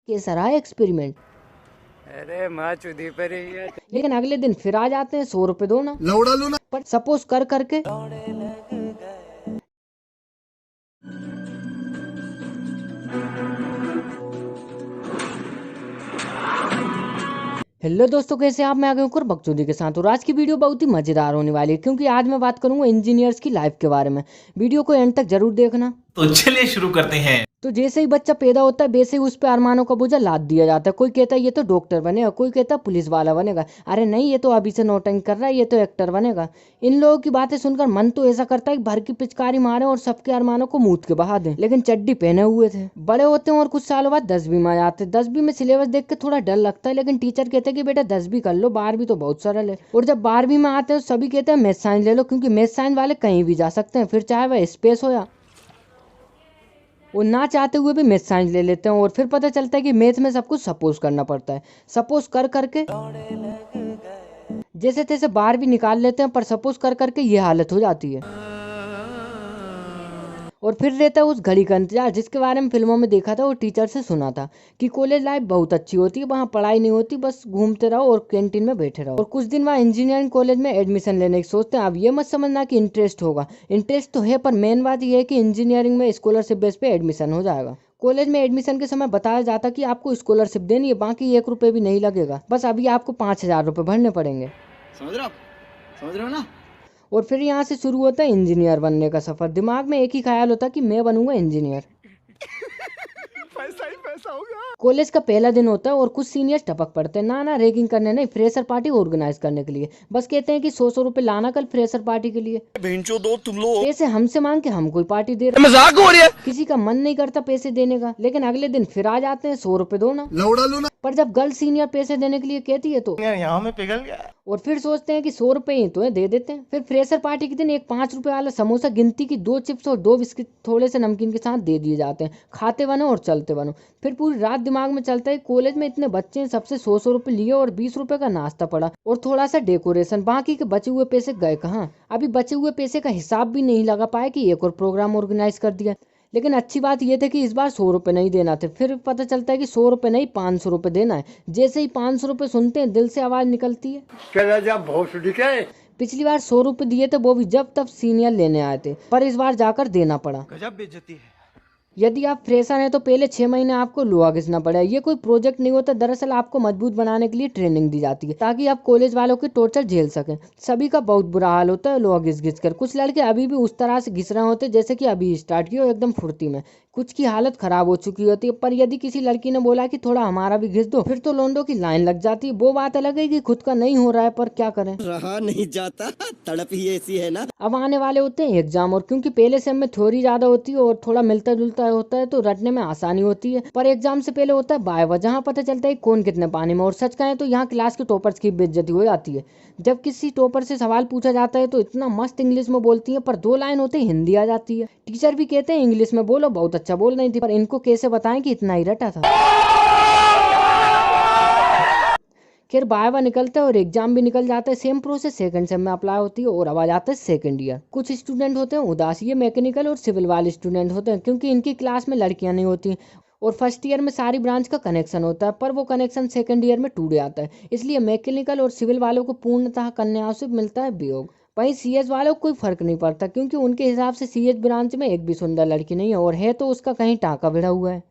कैसा रहा एक्सपेरिमेंट। अरे माँ चुदी पर ही है। लेकिन अगले दिन फिर आ जाते हैं 100 रुपए दो ना लौड़ा लो ना। पर सपोज कर करके। हेलो दोस्तों, कैसे आप? मैं आ गया हूँ बकचोदी के साथ और आज की वीडियो बहुत ही मजेदार होने वाली है क्योंकि आज मैं बात करूंगा इंजीनियर्स की लाइफ के बारे में। वीडियो को एंड तक जरूर देखना। तो चलिए शुरू करते हैं। तो जैसे ही बच्चा पैदा होता है वैसे ही उस पे अरमानों का बोझा लाद दिया जाता है। कोई कहता है ये तो डॉक्टर बनेगा, कोई कहता है पुलिस वाला बनेगा, अरे नहीं ये तो अभी से नौटंकी कर रहा है, ये तो एक्टर बनेगा। इन लोगों की बातें सुनकर मन तो ऐसा करता है कि भर की पिचकारी मारे और सबके अरमानों को मूत के बहा दें। लेकिन चड्डी पहने हुए थे। बड़े होते हैं और कुछ सालों बाद 10वीं में आ जाते हैं। 10वीं में सिलेबस देख के थोड़ा डर लगता है, लेकिन टीचर कहते हैं कि बेटा 10वीं कर लो, 12वीं तो बहुत सरल है। और जब 12वीं में आते हैं तो सभी कहते हैं मैथ साइंस ले लो, क्योंकि मैथ साइंस वाले कहीं भी जा सकते हैं, फिर चाहे वह स्पेस हो या वो ना चाहते हुए भी मैथ साइंस ले लेते हैं। और फिर पता चलता है कि मैथ में सब कुछ सपोज करना पड़ता है। सपोज कर करके जैसे तैसे 12वीं निकाल लेते हैं, पर सपोज कर करके ये हालत हो जाती है। और फिर रहता है उस घड़ी का इंतजार जिसके बारे में फिल्मों में देखा था और टीचर से सुना था कि कॉलेज लाइफ बहुत अच्छी होती है, वहाँ पढ़ाई नहीं होती, बस घूमते रहो और कैंटीन में बैठे रहो। और कुछ दिन वहाँ इंजीनियरिंग कॉलेज में एडमिशन लेने की सोचते हैं। अब ये मत समझना कि इंटरेस्ट होगा, इंटरेस्ट तो है, पर मेन बात यह है कि इंजीनियरिंग में स्कॉलरशिप बेस पे एडमिशन हो जाएगा। कॉलेज में एडमिशन के समय बताया जाता कि आपको स्कॉलरशिप देनी है, बाकी 1 रुपये भी नहीं लगेगा, बस अभी आपको 5,000 रुपये भरने पड़ेंगे। समझ रहे हो ना। और फिर यहाँ से शुरू होता है इंजीनियर बनने का सफर। दिमाग में एक ही ख्याल होता है कि मैं बनूंगा इंजीनियर। पैसा ही पैसा होगा। कॉलेज का पहला दिन होता है और कुछ सीनियर्स टपक पड़ते हैं। ना रैगिंग करने नहीं, फ्रेशर पार्टी ऑर्गेनाइज करने के लिए। बस कहते हैं कि 100 रुपए लाना कल फ्रेशर पार्टी के लिए। भेंचो दो तुम लोग। पैसे हमसे मांग के हम कोई पार्टी दे रहे। मजाक हो रही है। किसी का मन नहीं करता पैसे देने का, लेकिन अगले दिन फिर आ जाते हैं 100 रुपए दो ना। लौड़ा लो ना। पर जब गर्ल सीनियर पैसे देने के लिए कहती है तो यहाँ में पिघल गया। और फिर सोचते हैं कि 100 रुपए ही तो है, दे देते हैं। फिर फ्रेशर पार्टी के दिन एक 5 रुपए वाला समोसा गिनती की 2 चिप्स और 2 बिस्किट थोड़े से नमकीन के साथ दे दिए जाते हैं। खाते बनो और चलते बनो। फिर पूरी रात दिमाग में चलता है कॉलेज में इतने बच्चे हैं, सबसे 100 रुपए लिए और 20 रुपए का नाश्ता पड़ा और थोड़ा सा डेकोरेशन, बाकी के बचे हुए पैसे गए कहाँ। अभी बचे हुए पैसे का हिसाब भी नहीं लगा पाए कि एक और प्रोग्राम ऑर्गेनाइज कर दिया। लेकिन अच्छी बात यह थी कि इस बार 100 रुपये नहीं देना थे। फिर पता चलता है कि 100 रुपये नहीं 500 रुपये देना है। जैसे ही 500 रुपये सुनते हैं दिल से आवाज निकलती है, पिछली बार 100 रुपये दिए थे, वो भी जब तब सीनियर लेने आए थे, पर इस बार जाकर देना पड़ा। गजब बेइज्जती है। यदि आप फ्रेशर हैं तो पहले 6 महीने आपको लोहा घिसना पड़ेगा। ये कोई प्रोजेक्ट नहीं होता, दरअसल आपको मजबूत बनाने के लिए ट्रेनिंग दी जाती है ताकि आप कॉलेज वालों की टॉर्चर झेल सकें। सभी का बहुत बुरा हाल होता है लोहा घिस घिस कर। कुछ लड़के अभी भी उस तरह से घिस रहे होते हैं जैसे कि अभी स्टार्ट किया, एकदम फुर्ती में। कुछ की हालत खराब हो चुकी होती है, पर यदि किसी लड़की ने बोला कि थोड़ा हमारा भी घिस दो, फिर तो लोंडो की लाइन लग जाती है। वो बात अलग है कि खुद का नहीं हो रहा है, पर क्या करें, रहा नहीं जाता, तड़प ही ऐसी है ना। अब आने वाले होते हैं एग्जाम, और क्योंकि पहले सेम में थ्योरी ज्यादा होती है और थोड़ा मिलता जुलता होता है तो रटने में आसानी होती है। पर एग्जाम से पहले होता है वाइवा, जहाँ पता चलता है कौन कितने पानी में। और सच कहें तो यहाँ क्लास के टॉपर्स की बेइज्जती हो जाती है। जब किसी टॉपर से सवाल पूछा जाता है तो इतना मस्त इंग्लिश में बोलती है, पर 2 लाइन होते ही हिंदी आ जाती है। टीचर भी कहते हैं इंग्लिश में बोलो, बहुत अच्छा बोल रही थी, पर इनको कैसे बताएं कि इतना ही रटा था। खैर वाइवा निकलता है और एग्जाम भी निकल जाता है। सेम प्रोसेस सेकंड सेम में अप्लाई होती है और अब आ जाता है सेकंड ईयर। कुछ स्टूडेंट होते हैं उदास, ये मैकेनिकल और सिविल वाले स्टूडेंट होते हैं क्योंकि इनकी क्लास में लड़कियां नहीं होती। और फर्स्ट ईयर में सारी ब्रांच का कनेक्शन होता है, पर वो कनेक्शन सेकंड ईयर में टूट जाता है। इसलिए मैकेनिकल और सिविल वालों को पूर्णतः कन्याओं से मिलता है वियोग। वहीं सीएस वालों को कोई फर्क नहीं पड़ता क्योंकि उनके हिसाब से सीएस ब्रांच में एक भी सुंदर लड़की नहीं है, और है तो उसका कहीं टाँका भिड़ा हुआ है।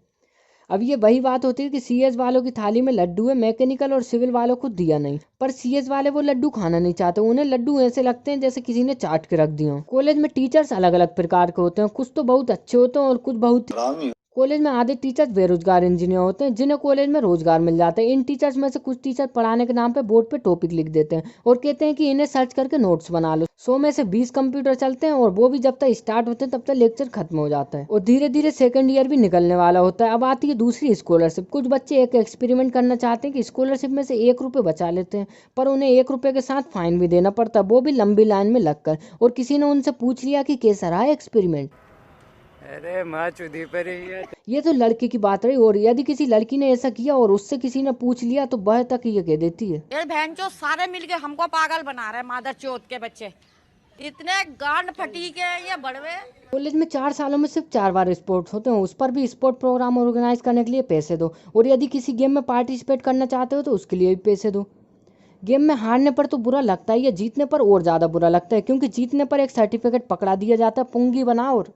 अब ये वही बात होती है कि सीएस वालों की थाली में लड्डू है, मैकेनिकल और सिविल वालों को दिया नहीं। पर सीएस वाले वो लड्डू खाना नहीं चाहते, उन्हें लड्डू ऐसे लगते हैं जैसे किसी ने चाट के रख दिया हो। कॉलेज में टीचर्स अलग अलग प्रकार के होते हैं, कुछ तो बहुत अच्छे होते हैं और कुछ बहुत। कॉलेज में आधे टीचर्स बेरोजगार इंजीनियर होते हैं जिन्हें कॉलेज में रोजगार मिल जाता है। इन टीचर्स में से कुछ टीचर पढ़ाने के नाम पे बोर्ड पे टॉपिक लिख देते हैं और कहते हैं कि इन्हें सर्च करके नोट्स बना लो। 100 में से 20 कंप्यूटर चलते हैं और वो भी जब तक स्टार्ट होते हैं तब तक लेक्चर खत्म हो जाता है। और धीरे धीरे सेकंड ईयर भी निकलने वाला होता है। अब आती है दूसरी स्कॉलरशिप। कुछ बच्चे एक एक्सपेरिमेंट करना चाहते हैं कि स्कॉलरशिप में से 1 रुपये बचा लेते हैं, पर उन्हें 1 रुपये के साथ फाइन भी देना पड़ता है, वो भी लंबी लाइन में लगकर। और किसी ने उनसे पूछ लिया कि कैसा रहा एक्सपेरिमेंट। अरे माँ चुदी पर ही है। ये तो लड़के की बात रही, और यदि किसी लड़की ने ऐसा किया और उससे किसी ने पूछ लिया तो वह तक ये कह देती है, ये बहन चो सारे मिलके हमको पागल बना रहे हैं, मादर चोत के बच्चे। इतने गांड फटी के ये बड़वे। कॉलेज में 4 सालों में सिर्फ 4 बार स्पोर्ट्स होते हैं, उस पर भी स्पोर्ट प्रोग्राम ऑर्गेनाइज करने के लिए पैसे दो, और यदि किसी गेम में पार्टिसिपेट करना चाहते हो तो उसके लिए भी पैसे दो। गेम में हारने पर तो बुरा लगता ही है, जीतने पर और ज़्यादा बुरा लगता है, क्योंकि जीतने पर एक सर्टिफिकेट पकड़ा दिया जाता है, पुंगी बना। और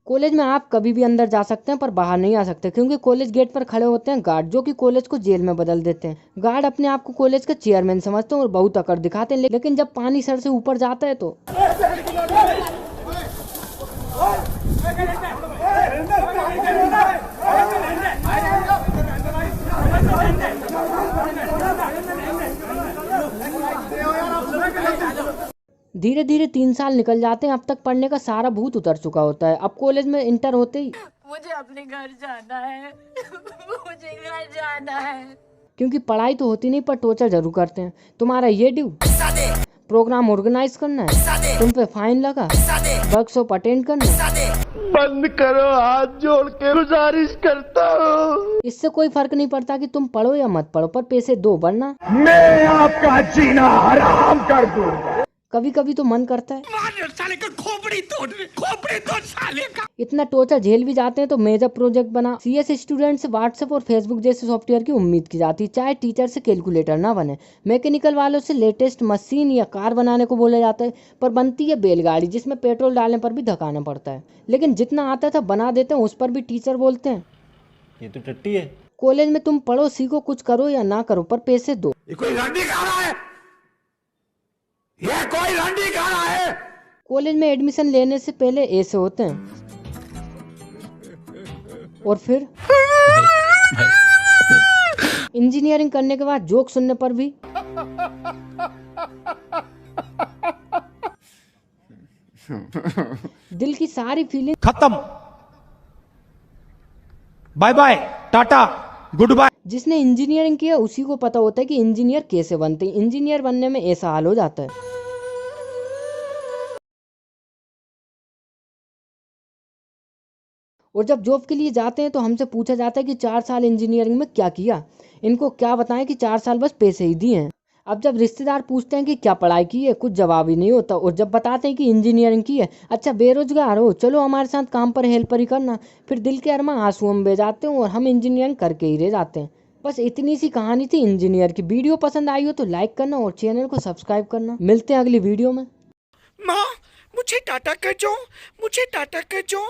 कॉलेज में आप कभी भी अंदर जा सकते हैं पर बाहर नहीं आ सकते, क्योंकि कॉलेज गेट पर खड़े होते हैं गार्ड, जो कि कॉलेज को जेल में बदल देते हैं। गार्ड अपने आप को कॉलेज का चेयरमैन समझते हैं और बहुत अकड़ दिखाते हैं, लेकिन जब पानी सर से ऊपर जाता है तो धीरे धीरे 3 साल निकल जाते हैं। अब तक पढ़ने का सारा भूत उतर चुका होता है। अब कॉलेज में इंटर होते ही मुझे अपने घर जाना है। मुझे घर जाना है। क्योंकि पढ़ाई तो होती नहीं पर टॉर्चर जरूर करते हैं। तुम्हारा ये ड्यू, प्रोग्राम ऑर्गेनाइज करना है, तुम पे फाइन लगा, वर्कशॉप अटेंड करना। बंद करो, हाथ जोड़ के गुजारिश करता हूँ। इससे कोई फर्क नहीं पड़ता कि तुम पढ़ो या मत पढ़ो, पर पैसे दो, वरना मैं आपका जीना हराम कर दूंगा। कभी कभी तो मन करता है साले का खोपड़ी तोड़ साले का। इतना टॉर्चर झेल भी जाते हैं तो मेजर प्रोजेक्ट बना। सीएस स्टूडेंट से व्हाट्सएप और फेसबुक जैसे सॉफ्टवेयर की उम्मीद की जाती है, चाहे टीचर से कैलकुलेटर ना बने। मैकेनिकल वालों से लेटेस्ट मशीन या कार बनाने को बोला जाता है, पर बनती है बैलगाड़ी जिसमें पेट्रोल डालने पर भी धकाना पड़ता है। लेकिन जितना आता था बना देते हैं, उस पर भी टीचर बोलते हैं ये तो टट्टी है। कॉलेज में तुम पढ़ो सीखो, कुछ करो या ना करो, पर पैसे दो। ये कोई रंडी खा रहा है, ये कोई रंडी खा रहा है। कॉलेज में एडमिशन लेने से पहले ऐसे होते हैं, और फिर इंजीनियरिंग करने के बाद जोक सुनने पर भी दिल की सारी फीलिंग खत्म, bye bye, tata, goodbye. जिसने इंजीनियरिंग किया उसी को पता होता है कि इंजीनियर कैसे बनते हैं। इंजीनियर बनने में ऐसा हाल हो जाता है। और जब जॉब के लिए जाते हैं तो हमसे पूछा जाता है कि 4 साल इंजीनियरिंग में क्या किया। इनको क्या बताएं कि 4 साल बस पैसे ही दिए हैं। अब जब रिश्तेदार पूछते हैं कि क्या पढ़ाई की है, कुछ जवाब ही नहीं होता। और जब बताते हैं कि इंजीनियरिंग की है, अच्छा बेरोजगार हो, चलो हमारे साथ काम पर हेल्पर ही करना, फिर दिल के अरमां आंसुओं में बह जाते हैं और हम इंजीनियरिंग करके ही रह जाते हैं। बस इतनी सी कहानी थी इंजीनियर की। वीडियो पसंद आई हो तो लाइक करना और चैनल को सब्सक्राइब करना। मिलते हैं अगली वीडियो में। माँ मुझे टाटा कर जो, मुझे टाटा कर जो।